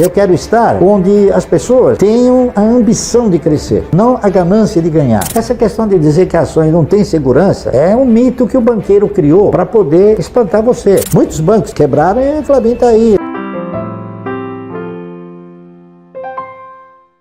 Eu quero estar onde as pessoas tenham a ambição de crescer, não a ganância de ganhar. Essa questão de dizer que ações não têm segurança é um mito que o banqueiro criou para poder espantar você. Muitos bancos quebraram e o Klabin está aí.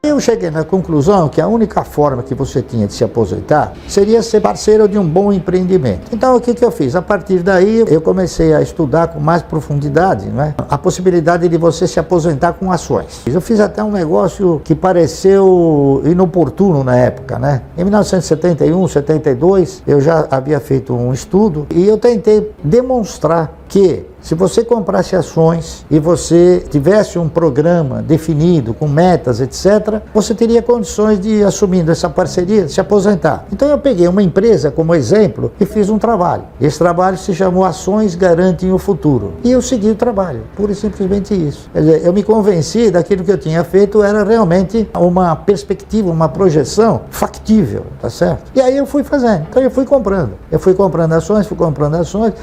Eu cheguei na conclusão que a única forma que você tinha de se aposentar seria ser parceiro de um bom empreendimento. Então o que eu fiz? A partir daí eu comecei a estudar com mais profundidade, né, a possibilidade de você se aposentar com ações. Eu fiz até um negócio que pareceu inoportuno na época, né? Em 1971, 72, eu já havia feito um estudo e eu tentei demonstrar que se você comprasse ações e você tivesse um programa definido, com metas, etc., você teria condições de, assumindo essa parceria, se aposentar. Então eu peguei uma empresa como exemplo e fiz um trabalho. Esse trabalho se chamou Ações Garantem o Futuro. E eu segui o trabalho, pura e simplesmente isso. Quer dizer, eu me convenci daquilo que eu tinha feito era realmente uma perspectiva, uma projeção factível, tá certo? E aí eu fui fazendo. Então eu fui comprando. Eu fui comprando ações,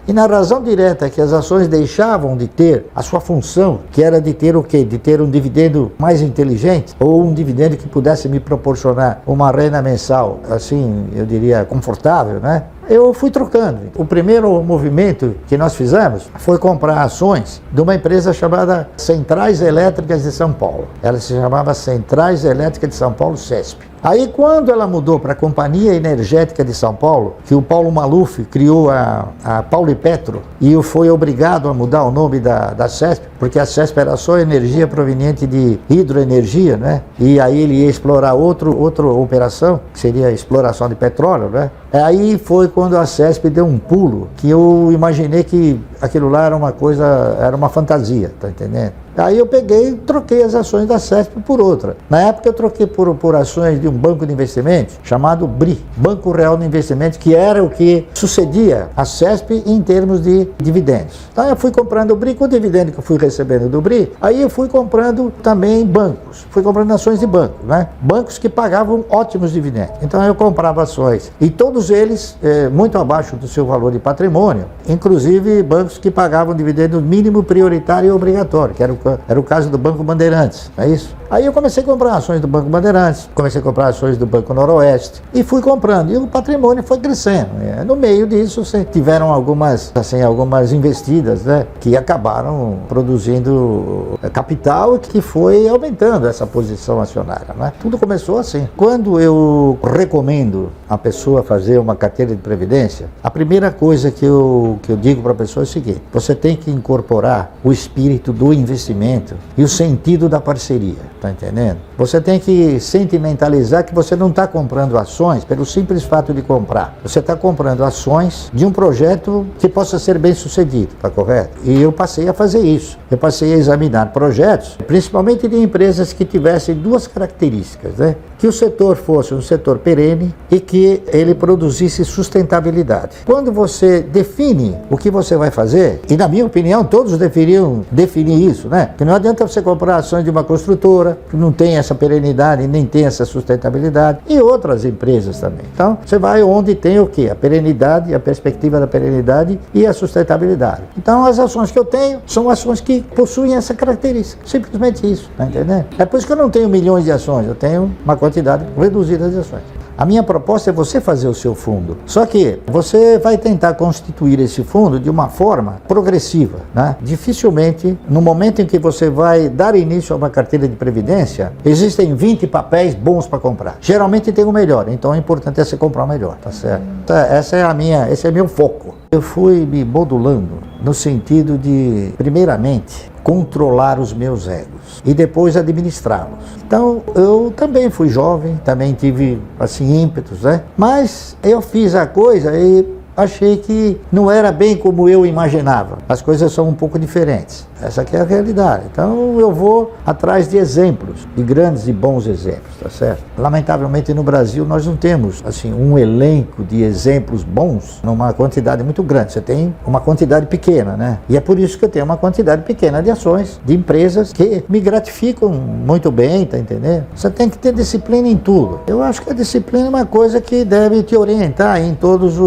e na razão direta que as ações deixavam de ter a sua função, que era de ter o quê? De ter um dividendo mais inteligente, ou um dividendo que pudesse me proporcionar uma renda mensal, assim, eu diria, confortável, né? Eu fui trocando. O primeiro movimento que nós fizemos foi comprar ações de uma empresa chamada Centrais Elétricas de São Paulo. Ela se chamava Centrais Elétricas de São Paulo, CESP. Aí quando ela mudou para a Companhia Energética de São Paulo, que o Paulo Maluf criou a Paulipetro e foi obrigado a mudar o nome da CESP, porque a CESP era só energia proveniente de hidroenergia, né? E aí ele ia explorar outra operação, que seria a exploração de petróleo, né? Aí foi quando a CESP deu um pulo, que eu imaginei que aquilo lá era uma coisa, era uma fantasia, tá entendendo? Aí eu peguei e troquei as ações da CESP por outra. Na época eu troquei por ações de um banco de investimentos chamado BRI, Banco Real de Investimentos, que era o que sucedia a CESP em termos de dividendos. Então eu fui comprando o BRI, com o dividendo que eu fui recebendo do BRI, aí eu fui comprando também bancos, fui comprando ações de bancos, né? Bancos que pagavam ótimos dividendos. Então eu comprava ações, e todos eles muito abaixo do seu valor de patrimônio, inclusive bancos que pagavam dividendo mínimo, prioritário e obrigatório, que era o caso do Banco Bandeirantes, não é isso? Aí eu comecei a comprar ações do Banco Bandeirantes, comecei a comprar ações do Banco Noroeste e fui comprando, e o patrimônio foi crescendo. No meio disso tiveram algumas investidas, né, que acabaram produzindo capital que foi aumentando essa posição acionária, né? Tudo começou assim. Quando eu recomendo a pessoa fazer uma carteira de previdência, a primeira coisa que eu digo para a pessoa é o seguinte: você tem que incorporar o espírito do investimento e o sentido da parceria. Tá entendendo? Você tem que sentimentalizar que você não está comprando ações pelo simples fato de comprar. Você está comprando ações de um projeto que possa ser bem sucedido, tá correto? E eu passei a fazer isso. Eu passei a examinar projetos, principalmente de empresas que tivessem duas características, né? Que o setor fosse um setor perene e que ele produzisse sustentabilidade. Quando você define o que você vai fazer, e na minha opinião todos deveriam definir isso, né? Que não adianta você comprar ações de uma construtora que não tem essa perenidade, nem tem essa sustentabilidade, e outras empresas também. Então, você vai onde tem o quê? A perenidade, a perspectiva da perenidade e a sustentabilidade. Então, as ações que eu tenho são ações que possuem essa característica. Simplesmente isso, tá entendendo? É por isso que eu não tenho milhões de ações, eu tenho uma quantidade reduzida de ações. A minha proposta é você fazer o seu fundo. Só que você vai tentar constituir esse fundo de uma forma progressiva, né? Dificilmente, no momento em que você vai dar início a uma carteira de previdência, existem 20 papéis bons para comprar. Geralmente tem o melhor, então é importante você comprar o melhor, tá certo? Esse é meu foco. Eu fui me modulando no sentido de, primeiramente, controlar os meus egos e depois administrá-los. Então, eu também fui jovem, também tive, assim, ímpetos, né? Mas eu fiz a coisa e achei que não era bem como eu imaginava. As coisas são um pouco diferentes. Essa aqui é a realidade. Então eu vou atrás de exemplos, de grandes e bons exemplos, tá certo? Lamentavelmente no Brasil nós não temos, assim, um elenco de exemplos bons numa quantidade muito grande. Você tem uma quantidade pequena, né? E é por isso que eu tenho uma quantidade pequena de ações, de empresas que me gratificam muito bem, tá entendendo? Você tem que ter disciplina em tudo. Eu acho que a disciplina é uma coisa que deve te orientar em todos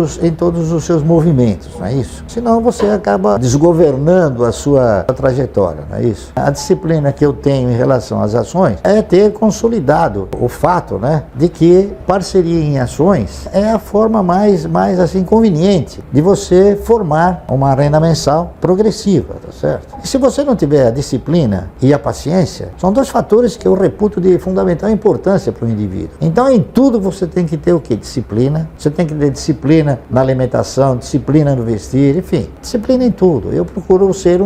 todos os seus movimentos, não é isso? Senão você acaba desgovernando a sua trajetória, não é isso? A disciplina que eu tenho em relação às ações é ter consolidado o fato, né, de que parceria em ações é a forma mais assim conveniente de você formar uma renda mensal progressiva, tá certo? E se você não tiver a disciplina e a paciência, são dois fatores que eu reputo de fundamental importância para o indivíduo. Então, em tudo você tem que ter o quê? Disciplina. Você tem que ter disciplina na alimentação, disciplina no vestir, enfim, disciplina em tudo. Eu procuro ser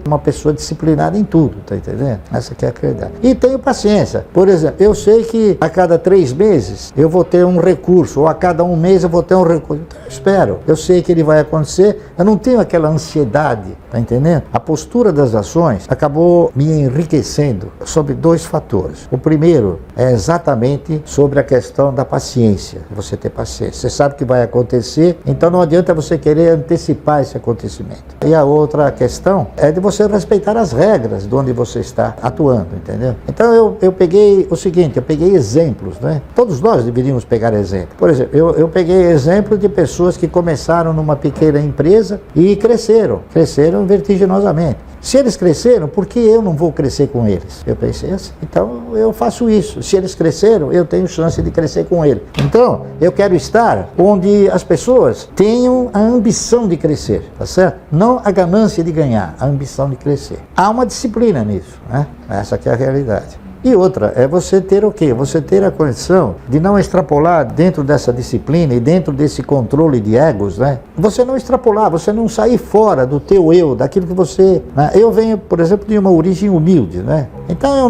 uma pessoa disciplinada em tudo, tá entendendo? Essa que é a realidade. E tenho paciência. Por exemplo, eu sei que a cada 3 meses eu vou ter um recurso, ou a cada 1 mês eu vou ter um recurso. Então, eu espero. Eu sei que ele vai acontecer. Eu não tenho aquela ansiedade, tá entendendo? A postura das ações acabou me enriquecendo sobre 2 fatores. O primeiro é exatamente sobre a questão da paciência. Você ter paciência. Você sabe que vai acontecer, então não adianta você querer antecipar esse acontecimento. E a outra questão é de você respeitar as regras de onde você está atuando, entendeu? Então eu peguei o seguinte, eu peguei exemplos, né? Todos nós deveríamos pegar exemplo. Por exemplo, eu peguei exemplo de pessoas que começaram numa pequena empresa e cresceram vertiginosamente. Se eles cresceram, por que eu não vou crescer com eles? Eu pensei assim, então eu faço isso. Se eles cresceram, eu tenho chance de crescer com eles. Então, eu quero estar onde as pessoas tenham a ambição de crescer, tá certo? Não a ganância de ganhar, a ambição de crescer. Há uma disciplina nisso, né? Essa aqui é a realidade. E outra, é você ter o quê? Você ter a condição de não extrapolar dentro dessa disciplina e dentro desse controle de egos, né? Você não extrapolar, você não sair fora do teu eu, daquilo que você... Né? Eu venho, por exemplo, de uma origem humilde, né? Então eu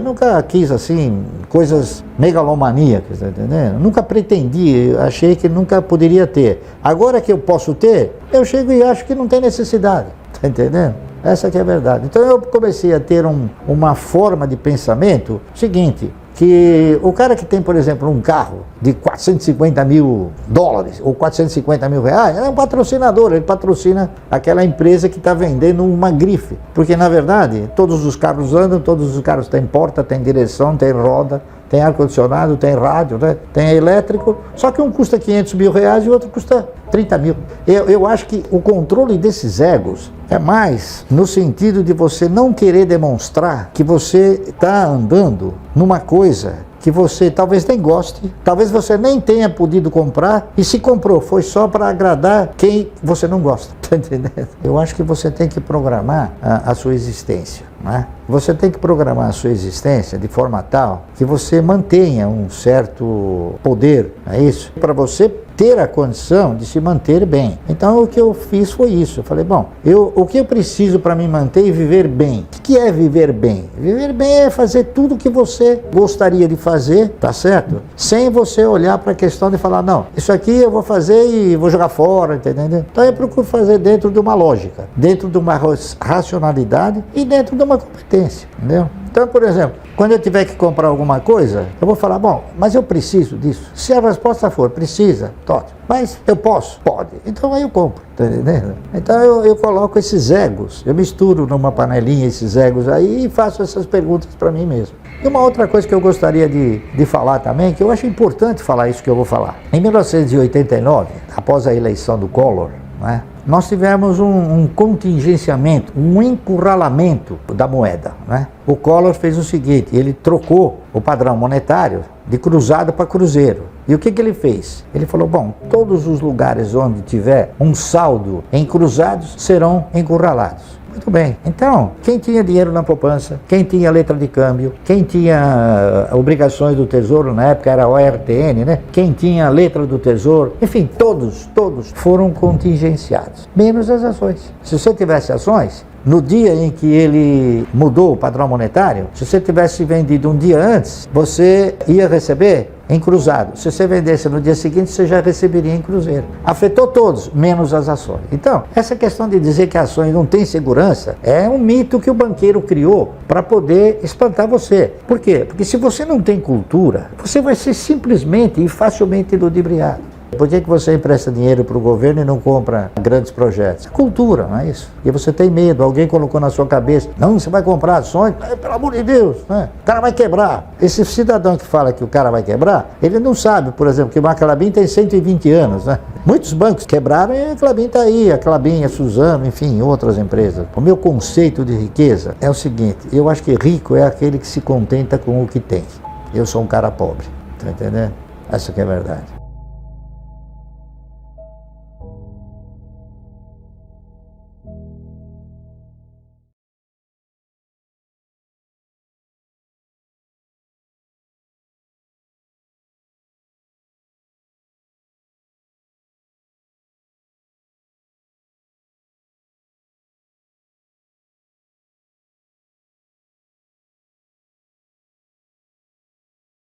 nunca quis, assim, coisas megalomaníacas, tá entendendo? Nunca pretendi, achei que nunca poderia ter. Agora que eu posso ter, eu chego e acho que não tem necessidade, tá entendendo? Essa que é a verdade. Então eu comecei a ter uma forma de pensamento seguinte, que o cara que tem, por exemplo, um carro de 450 mil dólares ou 450 mil reais, é um patrocinador, ele patrocina aquela empresa que está vendendo uma grife. Porque, na verdade, todos os carros andam, todos os carros têm porta, têm direção, têm roda, tem ar-condicionado, tem rádio, né? Tem elétrico, só que um custa 500 mil reais e o outro custa 30 mil. Eu acho que o controle desses egos é mais no sentido de você não querer demonstrar que você está andando numa coisa que você talvez nem goste, talvez você nem tenha podido comprar, e se comprou foi só para agradar quem você não gosta, tá entendendo? Eu acho que você tem que programar a sua existência, né? Você tem que programar a sua existência de forma tal que você mantenha um certo poder, é isso? Para você ter a condição de se manter bem. Então o que eu fiz foi isso. Eu falei, bom, o que eu preciso para me manter e viver bem? O que é viver bem? Viver bem é fazer tudo o que você gostaria de fazer, tá certo? Sem você olhar para a questão de falar, não, isso aqui eu vou fazer e vou jogar fora, entendeu? Então eu procuro fazer dentro de uma lógica, dentro de uma racionalidade e dentro de uma competência, entendeu? Então, por exemplo, quando eu tiver que comprar alguma coisa, eu vou falar, bom, mas eu preciso disso. Se a resposta for, precisa, ótimo. Mas eu posso? Pode. Então aí eu compro, tá entendendo? Então eu coloco esses egos, eu misturo numa panelinha esses egos aí e faço essas perguntas para mim mesmo. E uma outra coisa que eu gostaria de falar também, que eu acho importante falar isso que eu vou falar. Em 1989, após a eleição do Collor, né, nós tivemos um contingenciamento, um encurralamento da moeda, né? O Collor fez o seguinte, ele trocou o padrão monetário de cruzado para cruzeiro. E o que ele fez? Ele falou, bom, todos os lugares onde tiver um saldo em cruzados serão encurralados. Muito bem. Então, quem tinha dinheiro na poupança, quem tinha letra de câmbio, quem tinha obrigações do Tesouro, na época era ORTN, né? Quem tinha letra do Tesouro, enfim, todos foram contingenciados, menos as ações. Se você tivesse ações, no dia em que ele mudou o padrão monetário, se você tivesse vendido um dia antes, você ia receber em cruzado. Se você vendesse no dia seguinte, você já receberia em cruzeiro. Afetou todos, menos as ações. Então, essa questão de dizer que ações não têm segurança é um mito que o banqueiro criou para poder espantar você. Por quê? Porque se você não tem cultura, você vai ser simplesmente e facilmente ludibriado. Por que você empresta dinheiro para o governo e não compra grandes projetos? É cultura, não é isso? E você tem medo, alguém colocou na sua cabeça, não, você vai comprar ações, pelo amor de Deus, né? O cara vai quebrar. Esse cidadão que fala que o cara vai quebrar, ele não sabe, por exemplo, que a Klabin tem 120 anos, né? Muitos bancos quebraram e a Klabin está aí, a Klabin, a Suzano, enfim, outras empresas. O meu conceito de riqueza é o seguinte, eu acho que rico é aquele que se contenta com o que tem. Eu sou um cara pobre, tá entendendo? Essa que é a verdade.